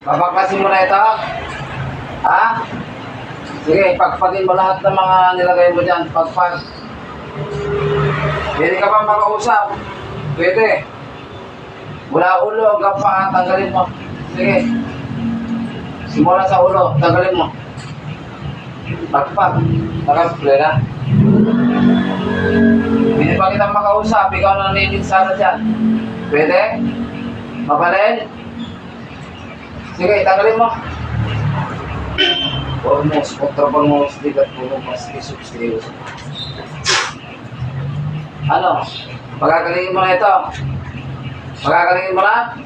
Papaklasin mo na ito? Ha? Sige, pagpagin mo lahat ng mga nilagay mo dyan. Pagpag. Pwede ka pa makausap. Pwede. Mula ulo hanggang paa, tanggalin mo. Sige. Simula sa ulo, tanggalin mo. Pagpag. Nakaplay na. Pwede pa kitang makausap. Ikaw na naninig-sara dyan. Pwede? Mabalin? Sige, tanggalin mo. Almost, kontrabang mo, sligat po, mas isubscribe. Ano? Pagagalingin mo na ito. Pagagalingin mo na?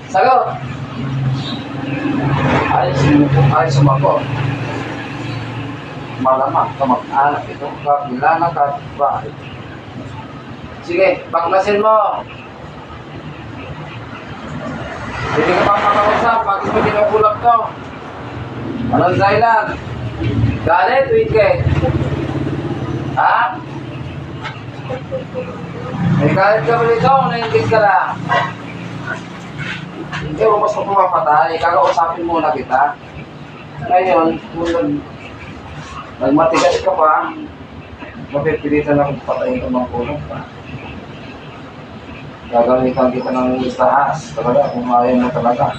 Sagot! Ayos sumako. Malamang kamag-anak itong kabilangan ka bahay. Sige, baklasin mo. Hindi ka pa makausap, bakit mo dinagulap to? Anong dahilan? Galit, weekend. Ha? May galit ka ba dito? Nainggit ka lang. Hindi mo mas mapapatay. Kakausapin muna kita. Ngayon, kung nagmatigas ka pa, mapipilitan akong patayin ka mga kulong pa. Gagamitan kita ng istahas. Talaga, kung ayaw mo talaga.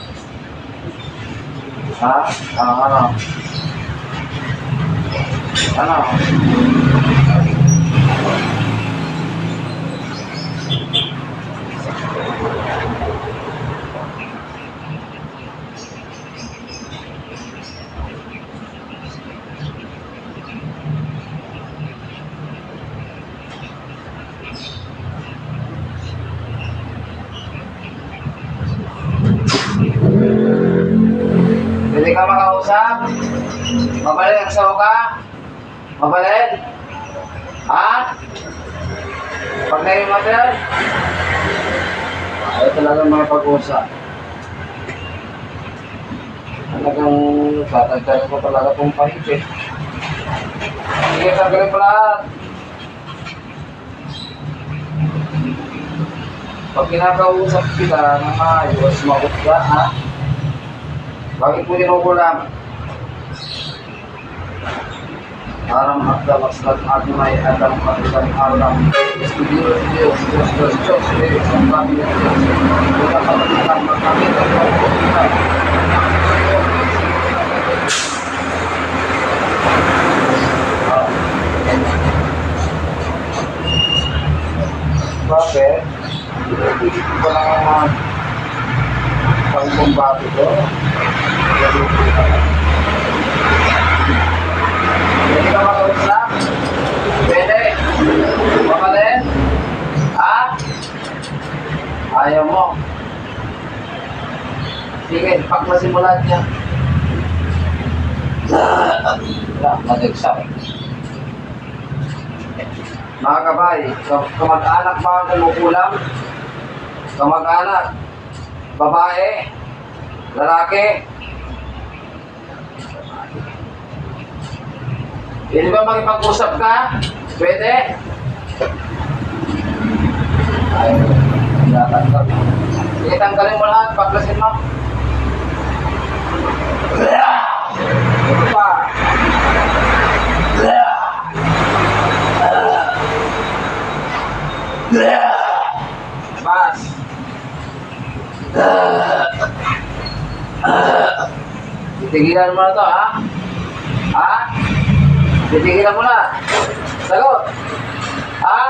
Ha? Ano? Ano? Pwede ka makausap? Mabalin ang sawa ka? Mabalin? Ha? Pag naimatin? Ayaw talagang mga pag-usap. Talagang tatagdagan ko talaga itong pahit eh. Sige, tanggalin ko lahat. Pag kinakausap kita ng ayos, magot ka, ha? Bakit mo dinukulang? Aram akda maksud adunay adam kaitan alam studio Diyos ang kami kita pagkakang kami bakit? Hindi ko lang naman pang-bombato ko. Pwede ka makausap? Pwede? Mabalin? Ha? Ayaw mo? Sige, paklasin mo lahat niya. Wala, nag-exam. Mga kabay, kamag-anak ba ang kumukulam? Kamag-anak? Babae? Lalaki? Pwede ba makipag-usap ka? Pwede? Ayaw. Tanggal. Sige, tanggalin mo lahat. Paklasin mo. Ito pa. Bas. Titigilan mo na to, ha? Ha? Titigilan mo na. Sagot. Ha?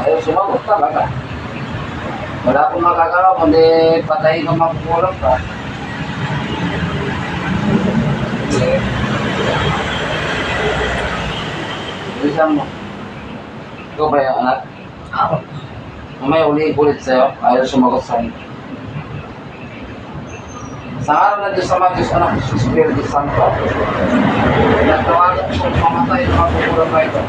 Ayaw, sumagot ka, baka. Wala akong magagawa, kundi patayin ka makukulong ka. Okay. Bilisan mo. Ikaw ba yung anak? Ako. Mamaya ulit sa'yo, ayaw sumagot sa'yo. Sa araw na Diyos Ama, Diyos Anak, Diyos Espiritu Santo, natawagan ko mamatay ang makukulang na ito.